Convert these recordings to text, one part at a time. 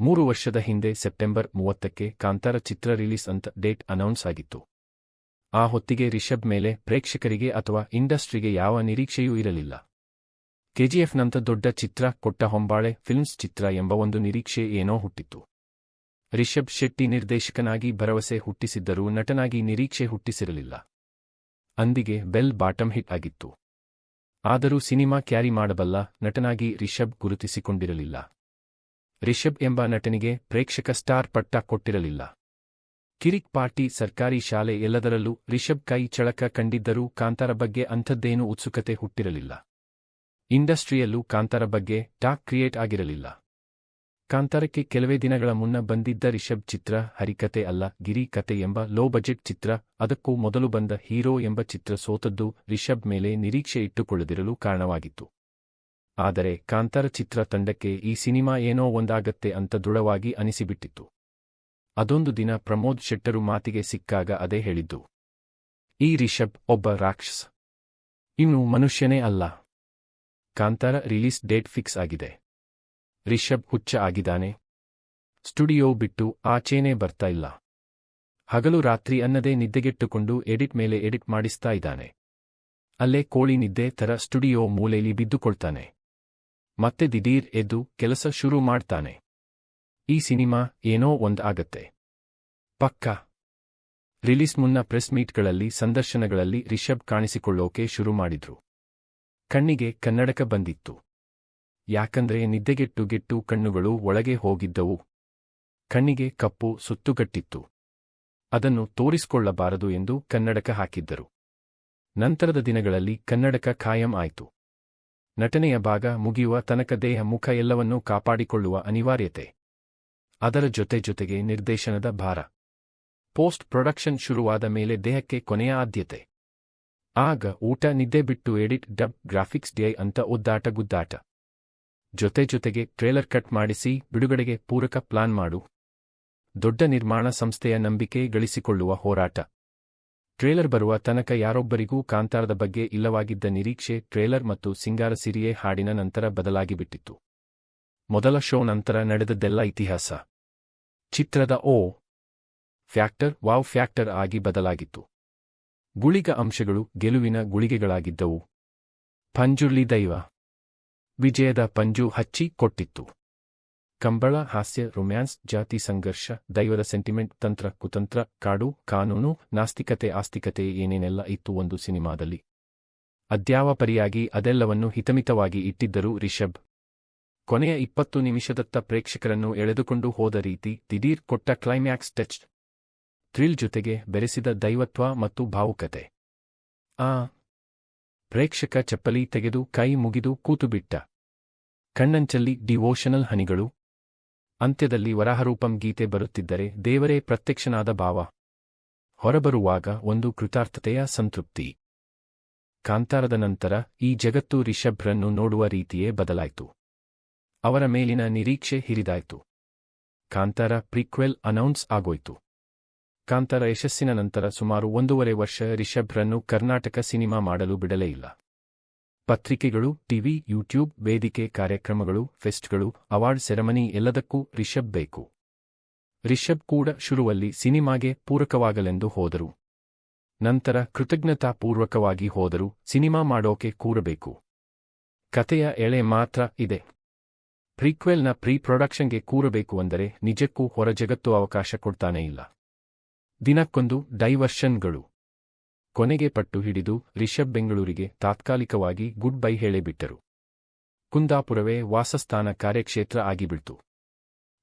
3 ವರ್ಷದ ಹಿಂದೆ ಸೆಪ್ಟೆಂಬರ್ 30ಕ್ಕೆ ಕಾಂತಾರ ಚಿತ್ರ ರಿಲೀಸ್ ಅಂತ ಡೇಟ್ ಅನೌನ್ಸ್ ಆಗಿತ್ತು. ಆ ಹೊತ್ತಿಗೆ ರಿಷಬ್ ಮೇಲೆ ಪ್ರೇಕ್ಷಕರಿಗೆ ಅಥವಾ ಇಂಡಸ್ಟ್ರಿಗೆ ಯಾವ ನಿರೀಕ್ಷೆಯೂ ಇರಲಿಲ್ಲ. ಕೆಜಿಎಫ್ನಂಥ ದೊಡ್ಡ ಚಿತ್ರ ಕೊಟ್ಟ ಹೊಂಬಾಳೆ ಫಿಲ್ಮ್ಸ್ ಚಿತ್ರ ಎಂಬ ಒಂದು ನಿರೀಕ್ಷೆ ಏನೋ ಹುಟ್ಟಿತ್ತು. ರಿಷಬ್ ಶೆಟ್ಟಿ ನಿರ್ದೇಶಕನಾಗಿ ಭರವಸೆ ಹುಟ್ಟಿಸಿದ್ದರೂ ನಟನಾಗಿ ನಿರೀಕ್ಷೆ ಹುಟ್ಟಿಸಿರಲಿಲ್ಲ. ಅಂದಿಗೆ ಬೆಲ್ ಬಾಟಮ್ ಹಿಟ್ ಆಗಿತ್ತು. ಆದರೂ ಸಿನಿಮಾ ಕ್ಯಾರಿ ಮಾಡಬಲ್ಲ ನಟನಾಗಿ ರಿಷಬ್ ಗುರುತಿಸಿಕೊಂಡಿರಲಿಲ್ಲ. ರಿಷಬ್ ಎಂಬ ನಟನಿಗೆ ಪ್ರೇಕ್ಷಕ ಸ್ಟಾರ್ ಪಟ್ಟ ಕೊಟ್ಟಿರಲಿಲ್ಲ. ಕಿರಿಕ್ ಪಾರ್ಟಿ, ಸರ್ಕಾರಿ ಶಾಲೆ ಎಲ್ಲದರಲ್ಲೂ ರಿಷಬ್ ಕೈ ಚಳಕ ಕಂಡಿದ್ದರೂ ಕಾಂತಾರ ಬಗ್ಗೆ ಅಂಥದ್ದೇನೂ ಉತ್ಸುಕತೆ ಹುಟ್ಟಿರಲಿಲ್ಲ. ಇಂಡಸ್ಟ್ರಿಯಲ್ಲೂ ಕಾಂತಾರ ಬಗ್ಗೆ ಟಾಕ್ ಕ್ರಿಯೇಟ್ ಆಗಿರಲಿಲ್ಲ. ಕಾಂತಾರಕ್ಕೆ ಕೆಲವೇ ದಿನಗಳ ಮುನ್ನ ಬಂದಿದ್ದ ರಿಷಬ್ ಚಿತ್ರ ಹರಿಕತೆ ಅಲ್ಲ ಗಿರಿ ಕತೆ ಎಂಬ ಲೋ ಬಜೆಟ್ ಚಿತ್ರ. ಅದಕ್ಕೂ ಮೊದಲು ಬಂದ ಹೀರೋ ಎಂಬ ಚಿತ್ರ ಸೋತದ್ದು ರಿಷಬ್ ಮೇಲೆ ನಿರೀಕ್ಷೆ ಇಟ್ಟುಕೊಳ್ಳದಿರಲು ಕಾರಣವಾಗಿತ್ತು. ಆದರೆ ಕಾಂತಾರ ಚಿತ್ರ ತಂಡಕ್ಕೆ ಈ ಸಿನಿಮಾ ಏನೋ ಒಂದಾಗತ್ತೆ ಅಂತ ದೃಢವಾಗಿ ಅನಿಸಿಬಿಟ್ಟಿತ್ತು. ಅದೊಂದು ದಿನ ಪ್ರಮೋದ್ ಶೆಟ್ಟರು ಮಾತಿಗೆ ಸಿಕ್ಕಾಗ ಅದೇ ಹೇಳಿದ್ದು. ಈ ರಿಷಬ್ ಒಬ್ಬ ರಾಕ್ಷಸ, ಇನ್ನು ಮನುಷ್ಯನೇ ಅಲ್ಲ. ಕಾಂತಾರ ರಿಲೀಸ್ ಡೇಟ್ ಫಿಕ್ಸ್ ಆಗಿದೆ. ರಿಷಬ್ ಹುಚ್ಚ ಆಗಿದ್ದಾನೆ. ಸ್ಟುಡಿಯೋ ಬಿಟ್ಟು ಆಚೆನೇ ಬರ್ತಾ ಇಲ್ಲ. ಹಗಲು ರಾತ್ರಿ ಅನ್ನದೇ ನಿದ್ದೆಗೆಟ್ಟುಕೊಂಡು ಎಡಿಟ್ ಮೇಲೆ ಎಡಿಟ್ ಮಾಡಿಸ್ತಾ ಇದ್ದಾನೆ. ಅಲ್ಲೇ ಕೋಳಿ ನಿದ್ದೆ ಥರ ಸ್ಟುಡಿಯೋ ಮೂಲೆಯಲ್ಲಿ ಬಿದ್ದುಕೊಳ್ತಾನೆ. ಮತ್ತೆ ದಿಢೀರ್ ಎದ್ದು ಕೆಲಸ ಶುರು ಮಾಡ್ತಾನೆ. ಈ ಸಿನಿಮಾ ಏನೋ ಒಂದ್ ಆಗತ್ತೆ ಪಕ್ಕಾ. ರಿಲೀಸ್ ಮುನ್ನ ಪ್ರೆಸ್ ಮೀಟ್ಗಳಲ್ಲಿ ಸಂದರ್ಶನಗಳಲ್ಲಿ ರಿಷಬ್ ಕಾಣಿಸಿಕೊಳ್ಳೋಕೆ ಶುರು ಮಾಡಿದ್ರು. ಕಣ್ಣಿಗೆ ಕನ್ನಡಕ ಬಂದಿತ್ತು. ಯಾಕಂದ್ರೆ ನಿದ್ದೆಗೆಟ್ಟು ಕಣ್ಣುಗಳು ಒಳಗೆ ಹೋಗಿದ್ದವು. ಕಣ್ಣಿಗೆ ಕಪ್ಪು ಸುತ್ತುಗಟ್ಟಿತ್ತು. ಅದನ್ನು ತೋರಿಸಿಕೊಳ್ಳಬಾರದು ಎಂದು ಕನ್ನಡಕ ಹಾಕಿದ್ದರು. ನಂತರದ ದಿನಗಳಲ್ಲಿ ಕನ್ನಡಕ ಖಾಯಂ ಆಯಿತು. ನಟನೆಯ ಭಾಗ ಮುಗಿಯುವ ತನಕ ದೇಹ ಮುಖ ಎಲ್ಲವನ್ನೂ ಕಾಪಾಡಿಕೊಳ್ಳುವ ಅನಿವಾರ್ಯತೆ. ಅದರ ಜೊತೆಗೆ ನಿರ್ದೇಶನದ ಭಾರ. ಪೋಸ್ಟ್ ಪ್ರೊಡಕ್ಷನ್ ಶುರುವಾದ ಮೇಲೆ ದೇಹಕ್ಕೆ ಕೊನೆಯ ಆದ್ಯತೆ. ಆಗ ಊಟ, ನಿದ್ದೆ ಬಿಟ್ಟು ಎಡಿಟ್, ಡಬ್, ಗ್ರಾಫಿಕ್ಸ್, ಡಿಐ ಅಂತ ಒದ್ದಾಟ ಗುದ್ದಾಟ. ಜೊತೆಗೆ ಟ್ರೇಲರ್ ಕಟ್ ಮಾಡಿಸಿ ಬಿಡುಗಡೆಗೆ ಪೂರಕ ಪ್ಲಾನ್ ಮಾಡು. ದೊಡ್ಡ ನಿರ್ಮಾಣ ಸಂಸ್ಥೆಯ ನಂಬಿಕೆ ಗಳಿಸಿಕೊಳ್ಳುವ ಹೋರಾಟ. ಟ್ರೇಲರ್ ಬರುವ ತನಕ ಯಾರೊಬ್ಬರಿಗೂ ಕಾಂತಾರದ ಬಗ್ಗೆ ಇಲ್ಲವಾಗಿದ್ದ ನಿರೀಕ್ಷೆ ಟ್ರೇಲರ್ ಮತ್ತು ಸಿಂಗಾರ ಸಿರಿಯೆ ಹಾಡಿನ ನಂತರ ಬದಲಾಗಿಬಿಟ್ಟಿತ್ತು. ಮೊದಲ ಶೋ ನಂತರ ನಡೆದದ್ದೆಲ್ಲ ಇತಿಹಾಸ. ಚಿತ್ರದ ಓ ಫ್ಯಾಕ್ಟರ್ ವಾವ್ ಫ್ಯಾಕ್ಟರ್ ಆಗಿ ಬದಲಾಗಿತ್ತು. ಗುಳಿಗ ಅಂಶಗಳು ಗೆಲುವಿನ ಗುಳಿಗೆಗಳಾಗಿದ್ದವು. ಪಂಜುರ್ಲಿ ದೈವ ವಿಜಯದ ಪಂಜು ಹಚ್ಚಿ ಕೊಟ್ಟಿತ್ತು. ಕಂಬಳ, ಹಾಸ್ಯ, ರೊಮ್ಯಾನ್ಸ್, ಜಾತಿ ಸಂಘರ್ಷ, ದೈವದ ಸೆಂಟಿಮೆಂಟ್, ತಂತ್ರ ಕುತಂತ್ರ, ಕಾಡು, ಕಾನೂನು, ನಾಸ್ತಿಕತೆ, ಆಸ್ತಿಕತೆ ಏನೇನೆಲ್ಲ ಇತ್ತು ಒಂದು ಸಿನಿಮಾದಲ್ಲಿ. ಅದ್ಯಾವ ಪರಿಯಾಗಿ ಅದೆಲ್ಲವನ್ನು ಹಿತಮಿತವಾಗಿ ಇಟ್ಟಿದ್ದರು ರಿಷಬ್. ಕೊನೆಯ 20 ನಿಮಿಷದತ್ತ ಪ್ರೇಕ್ಷಕರನ್ನು ಎಳೆದುಕೊಂಡು ಹೋದ ರೀತಿ, ದಿಢೀರ್ ಕೊಟ್ಟ ಕ್ಲೈಮ್ಯಾಕ್ಸ್ ಟಚ್, ಥ್ರಿಲ್ ಜೊತೆಗೆ ಬೆರೆಸಿದ ದೈವತ್ವ ಮತ್ತು ಭಾವುಕತೆ. ಪ್ರೇಕ್ಷಕ ಚಪ್ಪಲಿ ತೆಗೆದು ಕೈ ಮುಗಿದು ಕೂತುಬಿಟ್ಟ. ಕಣ್ಣಂಚಲ್ಲಿ ಡಿವೋಷನಲ್ ಹನಿಗಳು. ಅಂತ್ಯದಲ್ಲಿ ವರಾಹರೂಪಂ ಗೀತೆ ಬರುತ್ತಿದ್ದರೆ ದೇವರೇ ಪ್ರತ್ಯಕ್ಷನಾದ ಭಾವ. ಹೊರಬರುವಾಗ ಒಂದು ಕೃತಾರ್ಥತೆಯ ಸಂತೃಪ್ತಿ. ಕಾಂತಾರದ ನಂತರ ಈ ಜಗತ್ತು ರಿಷಬ್ರನ್ನು ನೋಡುವ ರೀತಿಯೇ ಬದಲಾಯಿತು. ಅವರ ಮೇಲಿನ ನಿರೀಕ್ಷೆ ಹಿರಿದಾಯ್ತು. ಕಾಂತಾರ ಪ್ರೀಕ್ವೆಲ್ ಅನೌನ್ಸ್ ಆಗೋಯ್ತು. ಕಾಂತಾರ ಯಶಸ್ಸಿನ ನಂತರ ಸುಮಾರು 1.5 ವರ್ಷ ರಿಷಬ್ರನ್ನು ಕರ್ನಾಟಕ ಸಿನಿಮಾ ಮಾಡಲು ಬಿಡಲೇ ಇಲ್ಲ. ಪತ್ರಿಕೆಗಳು, ಟಿವಿ, ಯೂಟ್ಯೂಬ್, ವೇದಿಕೆ ಕಾರ್ಯಕ್ರಮಗಳು, ಫೆಸ್ಟ್ಗಳು, ಅವಾರ್ಡ್ ಸೆರೆಮನಿ ಎಲ್ಲದಕ್ಕೂ ರಿಷಬ್ ಬೇಕು. ರಿಷಬ್ ಕೂಡ ಶುರುವಲ್ಲಿ ಸಿನಿಮಾಗೆ ಪೂರಕವಾಗಲೆಂದು ಹೋದರು. ನಂತರ ಕೃತಜ್ಞತಾಪೂರ್ವಕವಾಗಿ ಹೋದರು. ಸಿನಿಮಾ ಮಾಡೋಕೆ ಕೂರಬೇಕು. ಕತೆಯ ಎಳೆ ಮಾತ್ರ ಇದೆ. ಪ್ರೀಕ್ವೆಲ್ನ ಪ್ರೀ ಪ್ರೊಡಕ್ಷನ್ಗೆ ಕೂರಬೇಕು ಅಂದರೆ ನಿಜಕ್ಕೂ ಹೊರ ಜಗತ್ತು ಅವಕಾಶ ಕೊಡ್ತಾನೇ ಇಲ್ಲ. ದಿನಕ್ಕೊಂದು ಡೈವರ್ಷನ್ಗಳು. ಕೊನೆಗೆ ಪಟ್ಟು ಹಿಡಿದು ರಿಷಬ್ ಬೆಂಗಳೂರಿಗೆ ತಾತ್ಕಾಲಿಕವಾಗಿ ಗುಡ್ ಬೈ ಹೇಳೇಬಿಟ್ಟರು. ಕುಂದಾಪುರವೇ ವಾಸಸ್ಥಾನ ಕಾರ್ಯಕ್ಷೇತ್ರ ಆಗಿಬಿಡ್ತು.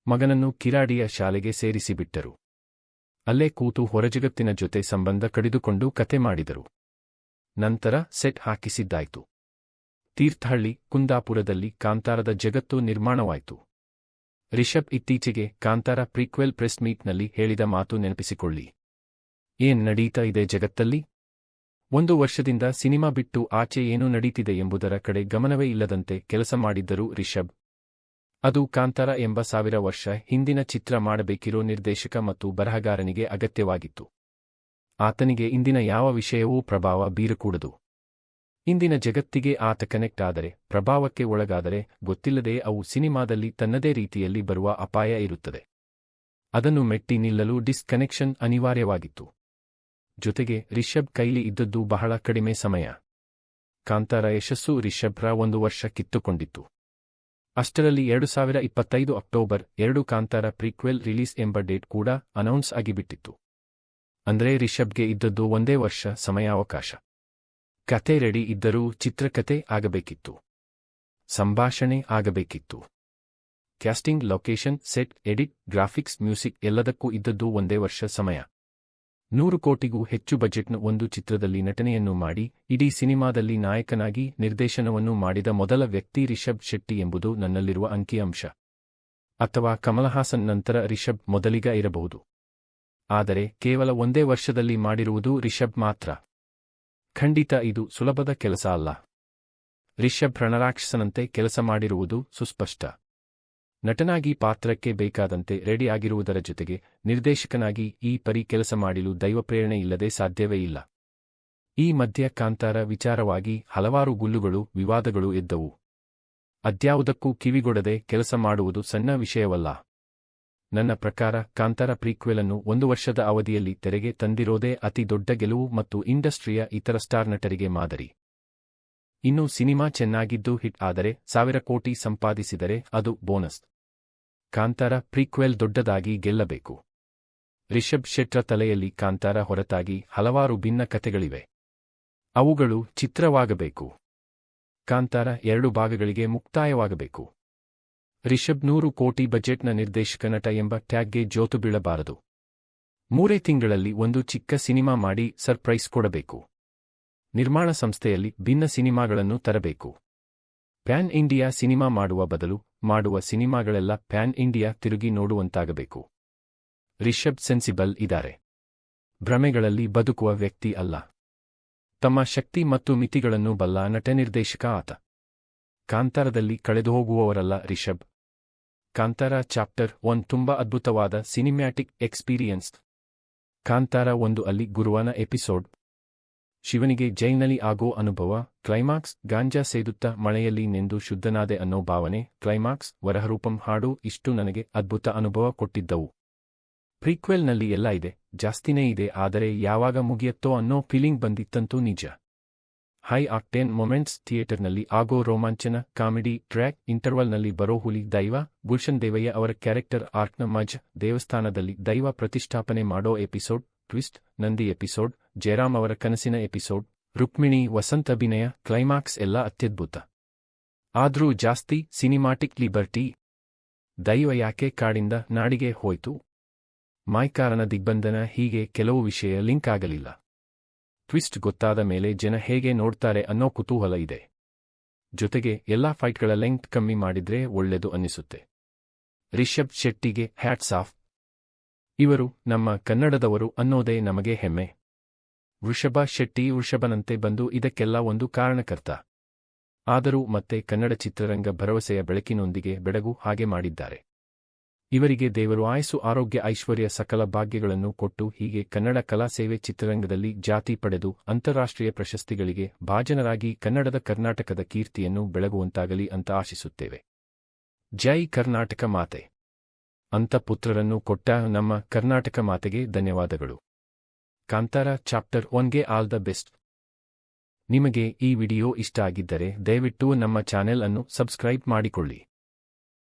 ಮಗನನ್ನು ಕಿರಾಡಿಯ ಶಾಲೆಗೆ ಸೇರಿಸಿಬಿಟ್ಟರು. ಅಲ್ಲೇ ಕೂತು ಹೊರಜಗತ್ತಿನ ಜೊತೆ ಸಂಬಂಧ ಕಡಿದುಕೊಂಡು ಕತೆ ಮಾಡಿದರು. ನಂತರ ಸೆಟ್ ಹಾಕಿಸಿದ್ದಾಯ್ತು. ತೀರ್ಥಹಳ್ಳಿ, ಕುಂದಾಪುರದಲ್ಲಿ ಕಾಂತಾರದ ಜಗತ್ತು ನಿರ್ಮಾಣವಾಯಿತು. ರಿಷಬ್ ಇತ್ತೀಚೆಗೆ ಕಾಂತಾರ ಪ್ರೀಕ್ವೆಲ್ ಪ್ರೆಸ್ ಮೀಟ್ನಲ್ಲಿ ಹೇಳಿದ ಮಾತು ನೆನಪಿಸಿಕೊಳ್ಳಿ. ಏನ್ ನಡೀತಾ ಇದೆ ಜಗತ್ತಲ್ಲಿ? 1 ವರ್ಷದಿಂದ ಸಿನಿಮಾ ಬಿಟ್ಟು ಆಚೆ ಏನು ನಡೀತಿದೆ ಎಂಬುದರ ಕಡೆ ಗಮನವೇ ಇಲ್ಲದಂತೆ ಕೆಲಸ ಮಾಡಿದ್ದರು ರಿಷಬ್. ಅದು ಕಾಂತಾರ ಎಂಬ 1000 ವರ್ಷ ಹಿಂದಿನ ಚಿತ್ರ ಮಾಡಬೇಕಿರೋ ನಿರ್ದೇಶಕ ಮತ್ತು ಬರಹಗಾರನಿಗೆ ಅಗತ್ಯವಾಗಿತ್ತು. ಆತನಿಗೆ ಇಂದಿನ ಯಾವ ವಿಷಯವೂ ಪ್ರಭಾವ ಬೀರಕೂಡದು. ಇಂದಿನ ಜಗತ್ತಿಗೆ ಆತ ಕನೆಕ್ಟ್ ಆದರೆ, ಪ್ರಭಾವಕ್ಕೆ ಒಳಗಾದರೆ, ಗೊತ್ತಿಲ್ಲದೆ ಅವು ಸಿನಿಮಾದಲ್ಲಿ ತನ್ನದೇ ರೀತಿಯಲ್ಲಿ ಬರುವ ಅಪಾಯ ಇರುತ್ತದೆ. ಅದನ್ನು ಮೆಟ್ಟಿ ನಿಲ್ಲಲು ಡಿಸ್ಕನೆಕ್ಷನ್ ಅನಿವಾರ್ಯವಾಗಿತ್ತು. ಜೊತೆಗೆ ರಿಷಬ್ ಕೈಲಿ ಇದ್ದದ್ದು ಬಹಳ ಕಡಿಮೆ ಸಮಯ. ಕಾಂತಾರ ಯಶಸ್ಸು ರಿಷಬ್ರ 1 ವರ್ಷ ಕಿತ್ತುಕೊಂಡಿತ್ತು. ಅಷ್ಟರಲ್ಲಿ 2025 ಅಕ್ಟೋಬರ್ 2 ಕಾಂತಾರ ಪ್ರೀಕ್ವೆಲ್ ರಿಲೀಸ್ ಎಂಬ ಡೇಟ್ ಕೂಡ ಅನೌನ್ಸ್ ಆಗಿಬಿಟ್ಟಿತ್ತು. ಅಂದ್ರೆ ರಿಷಬ್ಗೆ ಇದ್ದದ್ದು 1 ವರ್ಷ ಸಮಯಾವಕಾಶ. ಕತೆ ರೆಡಿ ಇದ್ದರೂ ಚಿತ್ರಕತೆ ಆಗಬೇಕಿತ್ತು. ಸಂಭಾಷಣೆ ಆಗಬೇಕಿತ್ತು. Casting, location, set, edit, graphics, music ಎಲ್ಲದಕ್ಕೂ ಇದ್ದದ್ದು 1 ವರ್ಷ ಸಮಯ. 100 ಕೋಟಿಗೂ ಹೆಚ್ಚು ಬಜೆಟ್ನ ಒಂದು ಚಿತ್ರದಲ್ಲಿ ನಟನೆಯನ್ನು ಮಾಡಿ, ಇಡೀ ಸಿನಿಮಾದಲ್ಲಿ ನಾಯಕನಾಗಿ ನಿರ್ದೇಶನವನ್ನು ಮಾಡಿದ ಮೊದಲ ವ್ಯಕ್ತಿ ರಿಷಬ್ ಶೆಟ್ಟಿ ಎಂಬುದು ನನ್ನಲ್ಲಿರುವ ಅಂಕಿಅಂಶ. ಅಥವಾ ಕಮಲಹಾಸನ್ ನಂತರ ರಿಷಬ್ ಮೊದಲಿಗ ಇರಬಹುದು. ಆದರೆ ಕೇವಲ 1 ವರ್ಷದಲ್ಲಿ ಮಾಡಿರುವುದು ರಿಷಬ್ ಮಾತ್ರ. ಖಂಡಿತ ಇದು ಸುಲಭದ ಕೆಲಸ ಅಲ್ಲ. ರಿಷಬ್ ರಣರಾಕ್ಷಸನಂತೆ ಕೆಲಸ ಮಾಡಿರುವುದು ಸುಸ್ಪಷ್ಟ. ನಟನಾಗಿ ಪಾತ್ರಕ್ಕೆ ಬೇಕಾದಂತೆ ರೆಡಿ ಆಗಿರುವುದರ ಜೊತೆಗೆ ನಿರ್ದೇಶಕನಾಗಿ ಈ ಪರಿ ಕೆಲಸ ಮಾಡಲು ದೈವಪ್ರೇರಣೆ ಇಲ್ಲದೆ ಸಾಧ್ಯವೇ ಇಲ್ಲ. ಈ ಮಧ್ಯ ಕಾಂತಾರ ವಿಚಾರವಾಗಿ ಹಲವಾರು ಗುಲ್ಲುಗಳು, ವಿವಾದಗಳು ಎದ್ದವು. ಅದ್ಯಾವುದಕ್ಕೂ ಕಿವಿಗೊಡದೆ ಕೆಲಸ ಮಾಡುವುದು ಸಣ್ಣ ವಿಷಯವಲ್ಲ. ನನ್ನ ಪ್ರಕಾರ ಕಾಂತಾರ ಪ್ರೀಕ್ವೆಲನ್ನು 1 ವರ್ಷದ ಅವಧಿಯಲ್ಲಿ ತೆರೆಗೆ ತಂದಿರೋದೇ ಅತಿ ದೊಡ್ಡ ಗೆಲುವು ಮತ್ತು ಇಂಡಸ್ಟ್ರಿಯ ಇತರ ಸ್ಟಾರ್ ನಟರಿಗೆ ಮಾದರಿ. ಇನ್ನು ಸಿನಿಮಾ ಚೆನ್ನಾಗಿದ್ದು ಹಿಟ್ ಆದರೆ 1000 ಕೋಟಿ ಸಂಪಾದಿಸಿದರೆ ಅದು ಬೋನಸ್. ಕಾಂತಾರ ಪ್ರೀಕ್ವೆಲ್ ದೊಡ್ಡದಾಗಿ ಗೆಲ್ಲಬೇಕು. ರಿಷಬ್ ಶೆಟ್ರ ತಲೆಯಲ್ಲಿ ಕಾಂತಾರ ಹೊರತಾಗಿ ಹಲವಾರು ಭಿನ್ನ ಕತೆಗಳಿವೆ. ಅವುಗಳು ಚಿತ್ರವಾಗಬೇಕು. ಕಾಂತಾರ 2 ಭಾಗಗಳಿಗೆ ಮುಕ್ತಾಯವಾಗಬೇಕು. ರಿಷಬ್ 100 ಕೋಟಿ ಬಜೆಟ್ನ ನಿರ್ದೇಶಕ ನಟ ಎಂಬ ಟ್ಯಾಗ್ಗೆ ಜೋತು ಬೀಳಬಾರದು. 3 ತಿಂಗಳಲ್ಲಿ ಒಂದು ಚಿಕ್ಕ ಸಿನಿಮಾ ಮಾಡಿ ಸರ್ಪ್ರೈಸ್ ಕೊಡಬೇಕು. ನಿರ್ಮಾಣ ಸಂಸ್ಥೆಯಲ್ಲಿ ಭಿನ್ನ ಸಿನಿಮಾಗಳನ್ನು ತರಬೇಕು. ಪ್ಯಾನ್ ಇಂಡಿಯಾ ಸಿನಿಮಾ ಮಾಡುವ ಬದಲು ಮಾಡುವ ಸಿನಿಮಾಗಳೆಲ್ಲ ಪ್ಯಾನ್ ಇಂಡಿಯಾ ತಿರುಗಿ ನೋಡುವಂತಾಗಬೇಕು. ರಿಷಬ್ ಸೆನ್ಸಿಬಲ್ ಇದ್ದಾರೆ. ಭ್ರಮೆಗಳಲ್ಲಿ ಬದುಕುವ ವ್ಯಕ್ತಿ ಅಲ್ಲ. ತಮ್ಮ ಶಕ್ತಿ ಮತ್ತು ಮಿತಿಗಳನ್ನು ಬಲ್ಲ ನಟ-ನಿರ್ದೇಶಕ ಆತ. ಕಾಂತಾರದಲ್ಲಿ ಕಳೆದುಹೋಗುವವರಲ್ಲ ರಿಷಬ್. ಕಾಂತಾರ ಚಾಪ್ಟರ್ 1 ತುಂಬಾ ಅದ್ಭುತವಾದ ಸಿನಿಮ್ಯಾಟಿಕ್ ಎಕ್ಸ್ಪೀರಿಯನ್ಸ್. ಕಾಂತಾರ 1 ಅಲ್ಲಿ ಗುರುವಾನ ಎಪಿಸೋಡ್. ಶಿವನಿಗೆ ಜೈಲ್ನಲ್ಲಿ ಆಗೋ ಅನುಭವ. ಕ್ಲೈಮಾಕ್ಸ್, ಗಾಂಜಾ ಸೇದುತ್ತಾ ಮಳೆಯಲ್ಲಿ ನೆಂದು ಶುದ್ಧನಾದೆ ಅನ್ನೋ ಭಾವನೆ. ಕ್ಲೈಮಾಕ್ಸ್, ವರಹರೂಪಂ ಹಾಡು ಇಷ್ಟು ನನಗೆ ಅದ್ಭುತ ಅನುಭವ ಕೊಟ್ಟಿದ್ದವು. ಪ್ರೀಕ್ವೆಲ್ನಲ್ಲಿ ಎಲ್ಲ ಇದೆ, ಜಾಸ್ತಿನೇ ಇದೆ, ಆದರೆ ಯಾವಾಗ ಮುಗಿಯತ್ತೋ ಅನ್ನೋ ಫೀಲಿಂಗ್ ಬಂದಿತ್ತಂತೂ ನಿಜ. ಹೈ ಆಕ್ಟೇನ್ ಮೊಮೆಂಟ್ಸ್, ಥಿಯೇಟರ್ನಲ್ಲಿ ಆಗೋ ರೋಮಾಂಚನ, ಕಾಮಿಡಿ ಟ್ರ್ಯಾಕ್, ಇಂಟರ್ವಲ್ನಲ್ಲಿ ಬರೋ ಹುಲಿ ದೈವ, ಗುಲ್ಶನ್ ದೇವಯ್ಯ ಅವರ ಕ್ಯಾರೆಕ್ಟರ್ ಆರ್ಕ್ನ ಮಜ್, ದೇವಸ್ಥಾನದಲ್ಲಿ ದೈವ ಪ್ರತಿಷ್ಠಾಪನೆ ಮಾಡೋ episode, twist, Nandi episode, Jayaram ಅವರ ಕನಸಿನ ಎಪಿಸೋಡ್, ರುಕ್ಮಿಣಿ ವಸಂತ್ ಅಭಿನಯ, ಕ್ಲೈಮ್ಯಾಕ್ಸ್ ಎಲ್ಲ ಅತ್ಯದ್ಭುತ. ಆದ್ರೂ ಜಾಸ್ತಿ ಸಿನಿಮಾಟಿಕ್ ಲಿಬರ್ಟಿ. ದೈವ ಯಾಕೆ ಕಾಡಿಂದ ನಾಡಿಗೆ ಹೋಯ್ತು? ಮಾಯ್ಕಾರನ ದಿಗ್ಬಂಧನ, ಹೀಗೆ ಕೆಲವು ವಿಷಯ ಲಿಂಕ್ ಆಗಲಿಲ್ಲ. ಟ್ವಿಸ್ಟ್ ಗೊತ್ತಾದ ಮೇಲೆ ಜನ ಹೇಗೆ ನೋಡ್ತಾರೆ ಅನ್ನೋ ಕುತೂಹಲ ಇದೆ. ಜೊತೆಗೆ ಎಲ್ಲಾ ಫೈಟ್ಗಳ ಲೆಂಗ್ತ್ ಕಮ್ಮಿ ಮಾಡಿದ್ರೆ ಒಳ್ಳೆದು ಅನ್ನಿಸುತ್ತೆ. ರಿಷಬ್ ಶೆಟ್ಟಿಗೆ ಹ್ಯಾಟ್ಸ್ ಆಫ್. ಇವರು ನಮ್ಮ ಕನ್ನಡದವರು ಅನ್ನೋದೇ ನಮಗೆ ಹೆಮ್ಮೆ. ವೃಷಭ ಶೆಟ್ಟಿ ವೃಷಭನಂತೆ ಬಂದು ಇದಕ್ಕೆಲ್ಲ ಒಂದು ಕಾರಣಕರ್ತ. ಆದರೂ ಮತ್ತೆ ಕನ್ನಡ ಚಿತ್ರರಂಗ ಭರವಸೆಯ ಬೆಳಕಿನೊಂದಿಗೆ ಬೆಳಗು ಹಾಗೆ ಮಾಡಿದ್ದಾರೆ. ಇವರಿಗೆ ದೇವರು ಆಯಸ್ಸು, ಆರೋಗ್ಯ, ಐಶ್ವರ್ಯ, ಸಕಲ ಭಾಗ್ಯಗಳನ್ನು ಕೊಟ್ಟು ಹೀಗೆ ಕನ್ನಡ ಕಲಾ ಸೇವೆ ಚಿತ್ರರಂಗದಲ್ಲಿ ಜಾತಿ ಪಡೆದು ಅಂತಾರಾಷ್ಟ್ರೀಯ ಪ್ರಶಸ್ತಿಗಳಿಗೆ ಭಾಜನರಾಗಿ ಕನ್ನಡದ ಕರ್ನಾಟಕದ ಕೀರ್ತಿಯನ್ನು ಬೆಳಗುವಂತಾಗಲಿ ಅಂತ ಆಶಿಸುತ್ತೇವೆ. ಜೈ ಕರ್ನಾಟಕ ಮಾತೆ. ಅಂತ ಪುತ್ರರನ್ನು ಕೊಟ್ಟ ನಮ್ಮ ಕರ್ನಾಟಕ ಮಾತೆಗೆ ಧನ್ಯವಾದಗಳು. ಕಾಂತಾರ ಚಾಪ್ಟರ್ 1ಗೆ ಆಲ್ ದ ಬೆಸ್ಟ್. ನಿಮಗೆ ಈ ವಿಡಿಯೋ ಇಷ್ಟ ಆಗಿದ್ದರೆ ದಯವಿಟ್ಟು ನಮ್ಮ ಚಾನೆಲ್ ಅನ್ನು ಸಬ್ಸ್ಕ್ರೈಬ್ ಮಾಡಿಕೊಳ್ಳಿ.